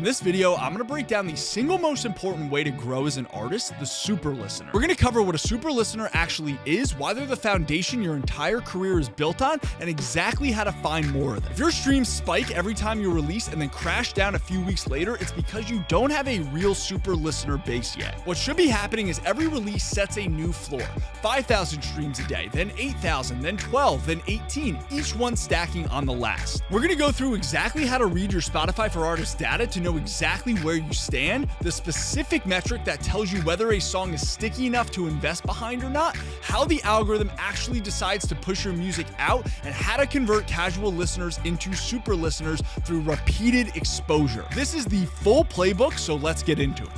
In this video, I'm going to break down the single most important way to grow as an artist, the super listener. We're going to cover what a super listener actually is, why they're the foundation your entire career is built on, and exactly how to find more of them. If your streams spike every time you release and then crash down a few weeks later, it's because you don't have a real super listener base yet. What should be happening is every release sets a new floor. 5,000 streams a day, then 8,000, then 12, then 18, each one stacking on the last. We're going to go through exactly how to read your Spotify for Artists data to know exactly where you stand, the specific metric that tells you whether a song is sticky enough to invest behind or not, how the algorithm actually decides to push your music out, and how to convert casual listeners into super listeners through repeated exposure. This is the full playbook, so let's get into it.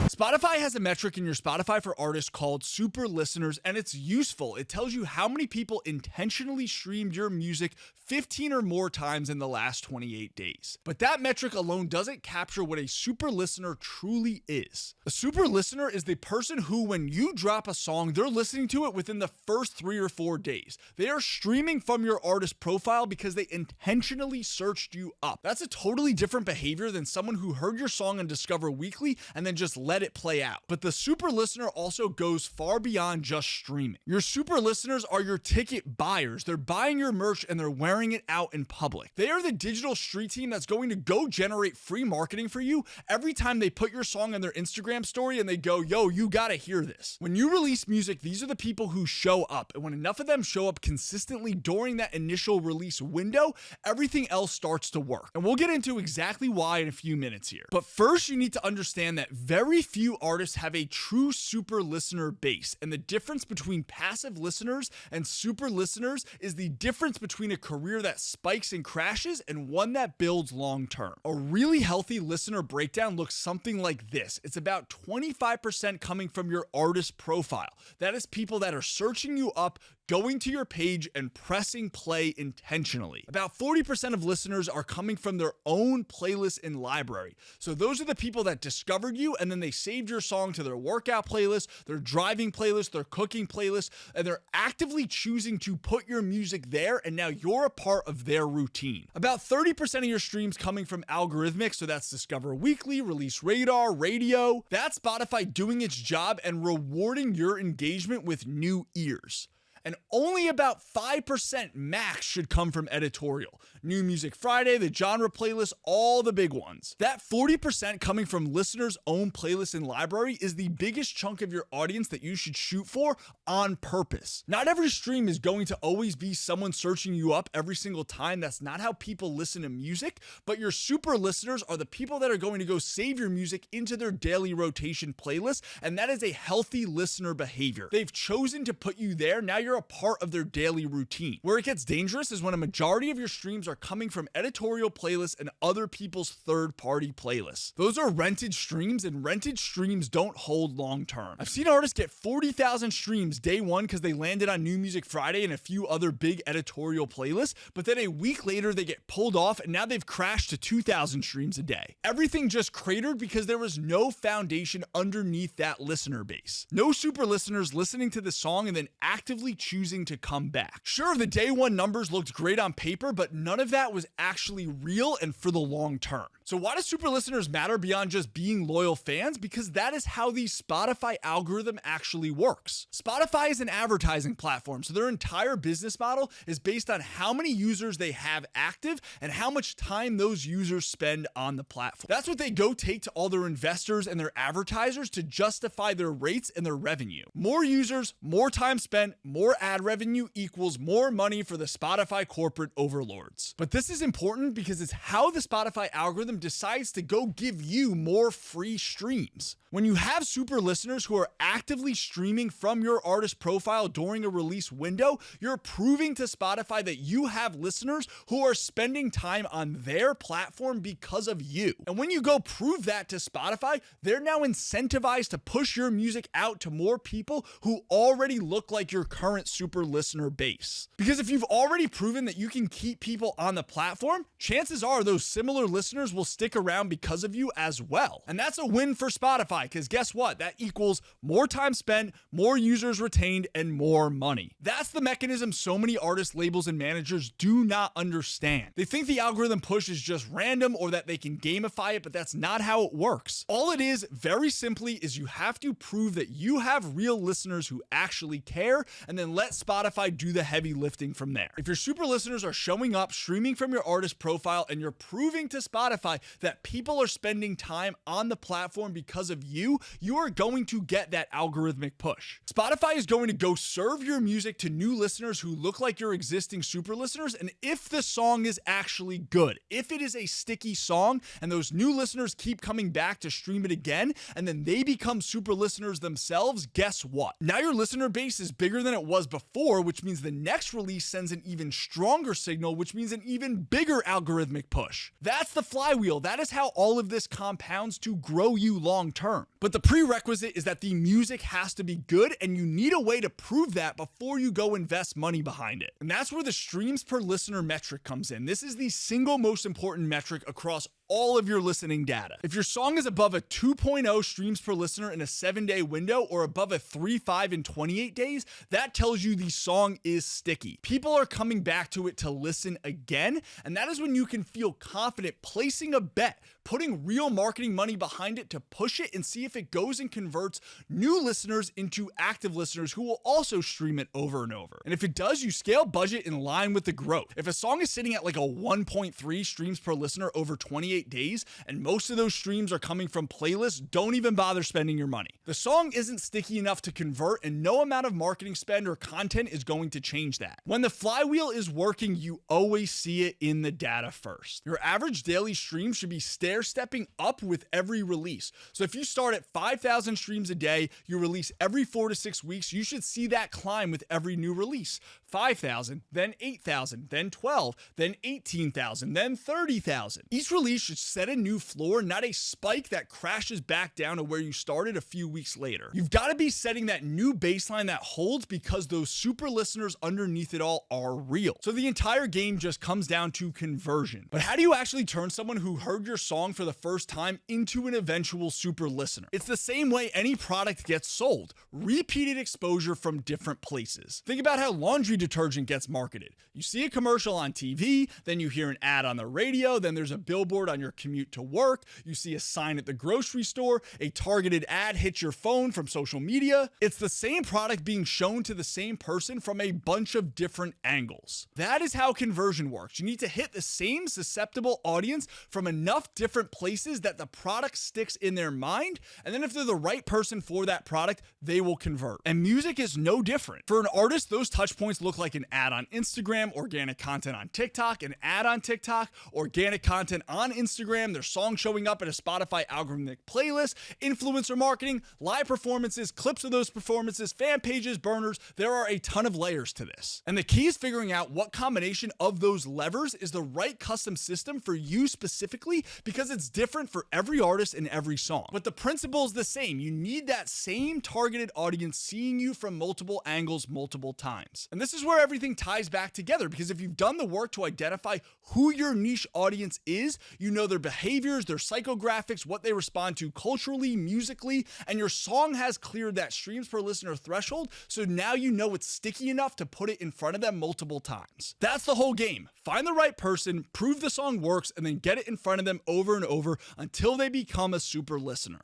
Spotify has a metric in your Spotify for Artists called super listeners, and it's useful. It tells you how many people intentionally streamed your music 15 or more times in the last 28 days. But that metric alone doesn't capture what a super listener truly is. A super listener is the person who, when you drop a song, they're listening to it within the first 3 or 4 days. They are streaming from your artist profile because they intentionally searched you up. That's a totally different behavior than someone who heard your song on Discover Weekly and then just let it play out. But the super listener also goes far beyond just streaming. Your super listeners are your ticket buyers. They're buying your merch and they're wearing it out in public. They are the digital street team that's going to go generate free marketing for you every time they put your song on their Instagram story and they go, yo, you gotta hear this. When you release music, these are the people who show up. And when enough of them show up consistently during that initial release window, everything else starts to work. And we'll get into exactly why in a few minutes here. But first, you need to understand that very few artists have a true super listener base. And the difference between passive listeners and super listeners is the difference between a career that spikes and crashes and one that builds long term. A really healthy listener breakdown looks something like this. It's about 25% coming from your artist profile. That is people that are searching you up, going to your page and pressing play intentionally. About 40% of listeners are coming from their own playlist and library. So those are the people that discovered you and then they saved your song to their workout playlist, their driving playlist, their cooking playlist, and they're actively choosing to put your music there, and now you're a part of their routine. About 30% of your streams coming from algorithmic, so that's Discover Weekly, Release Radar, radio. That's Spotify doing its job and rewarding your engagement with new ears. And only about 5% max should come from editorial. New Music Friday, the genre playlist, all the big ones. That 40% coming from listeners' own playlist and library is the biggest chunk of your audience that you should shoot for on purpose. Not every stream is going to always be someone searching you up every single time. That's not how people listen to music, but your super listeners are the people that are going to go save your music into their daily rotation playlist, and that is a healthy listener behavior. They've chosen to put you there, now you're a part of their daily routine. Where it gets dangerous is when a majority of your streams are coming from editorial playlists and other people's third-party playlists. Those are rented streams, and rented streams don't hold long term. I've seen artists get 40,000 streams day one because they landed on New Music Friday and a few other big editorial playlists, but then a week later they get pulled off and now they've crashed to 2,000 streams a day. Everything just cratered because there was no foundation underneath that listener base. No super listeners listening to the song and then actively choosing to come back. Sure, the day one numbers looked great on paper, but none of that was actually real and for the long term. So why do super listeners matter beyond just being loyal fans? Because that is how the Spotify algorithm actually works. Spotify is an advertising platform, so their entire business model is based on how many users they have active and how much time those users spend on the platform. That's what they go take to all their investors and their advertisers to justify their rates and their revenue. More users, more time spent, more ad revenue equals more money for the Spotify corporate overlords. But this is important because it's how the Spotify algorithm decides to go give you more free streams. When you have super listeners who are actively streaming from your artist profile during a release window, you're proving to Spotify that you have listeners who are spending time on their platform because of you. And when you go prove that to Spotify, they're now incentivized to push your music out to more people who already look like your current super listener base. Because if you've already proven that you can keep people on the platform, chances are those similar listeners will will stick around because of you as well. And that's a win for Spotify, because guess what? That equals more time spent, more users retained, and more money. That's the mechanism so many artists, labels, and managers do not understand. They think the algorithm push is just random or that they can gamify it, but that's not how it works. All it is, very simply, is you have to prove that you have real listeners who actually care, and then let Spotify do the heavy lifting from there. If your super listeners are showing up, streaming from your artist profile, and you're proving to Spotify that people are spending time on the platform because of you, you are going to get that algorithmic push. Spotify is going to go serve your music to new listeners who look like your existing super listeners, and if the song is actually good, if it is a sticky song and those new listeners keep coming back to stream it again, and then they become super listeners themselves, guess what? Now your listener base is bigger than it was before, which means the next release sends an even stronger signal, which means an even bigger algorithmic push. That's the flywheel. That is how all of this compounds to grow you long term. But the prerequisite is that the music has to be good, and you need a way to prove that before you go invest money behind it. And that's where the streams per listener metric comes in. This is the single most important metric across all of your listening data. If your song is above a 2.0 streams per listener in a 7-day window or above a 3.5 in 28 days, that tells you the song is sticky. People are coming back to it to listen again, and that is when you can feel confident placing a bet, putting real marketing money behind it to push it and see if it goes and converts new listeners into active listeners who will also stream it over and over. And if it does, you scale budget in line with the growth. If a song is sitting at like a 1.3 streams per listener over 28 days, and most of those streams are coming from playlists, don't even bother spending your money. The song isn't sticky enough to convert, and no amount of marketing spend or content is going to change that. When the flywheel is working, you always see it in the data first. Your average daily stream should be stair-stepping up with every release. So if you start at 5,000 streams a day, you release every 4 to 6 weeks, you should see that climb with every new release. 5,000, then 8,000, then 12, then 18,000, then 30,000. Each release should set a new floor, not a spike that crashes back down to where you started a few weeks later. You've got to be setting that new baseline that holds, because those super listeners underneath it all are real. So the entire game just comes down to conversion. But how do you actually turn someone who heard your song for the first time into an eventual super listener? It's the same way any product gets sold. Repeated exposure from different places. Think about how laundry detergent gets marketed. You see a commercial on TV, then you hear an ad on the radio, then there's a billboard on your commute to work, you see a sign at the grocery store, a targeted ad hits your phone from social media. It's the same product being shown to the same person from a bunch of different angles. That is how conversion works. You need to hit the same susceptible audience from enough different places that the product sticks in their mind, and then if they're the right person for that product, they will convert. And music is no different. For an artist, those touch points look like an ad on Instagram, organic content on TikTok, an ad on TikTok, organic content on Instagram, their song showing up in a Spotify algorithmic playlist, influencer marketing, live performances, clips of those performances, fan pages, burners. There are a ton of layers to this. And the key is figuring out what combination of those levers is the right custom system for you specifically, because it's different for every artist and every song. But the principle is the same. You need that same targeted audience seeing you from multiple angles multiple times. And this is where everything ties back together, because if you've done the work to identify who your niche audience is, you know their behaviors, their psychographics, what they respond to culturally, musically, and your song has cleared that streams per listener threshold, so now you know it's sticky enough to put it in front of them multiple times. That's the whole game. Find the right person, prove the song works, and then get it in front of them over and over until they become a super listener.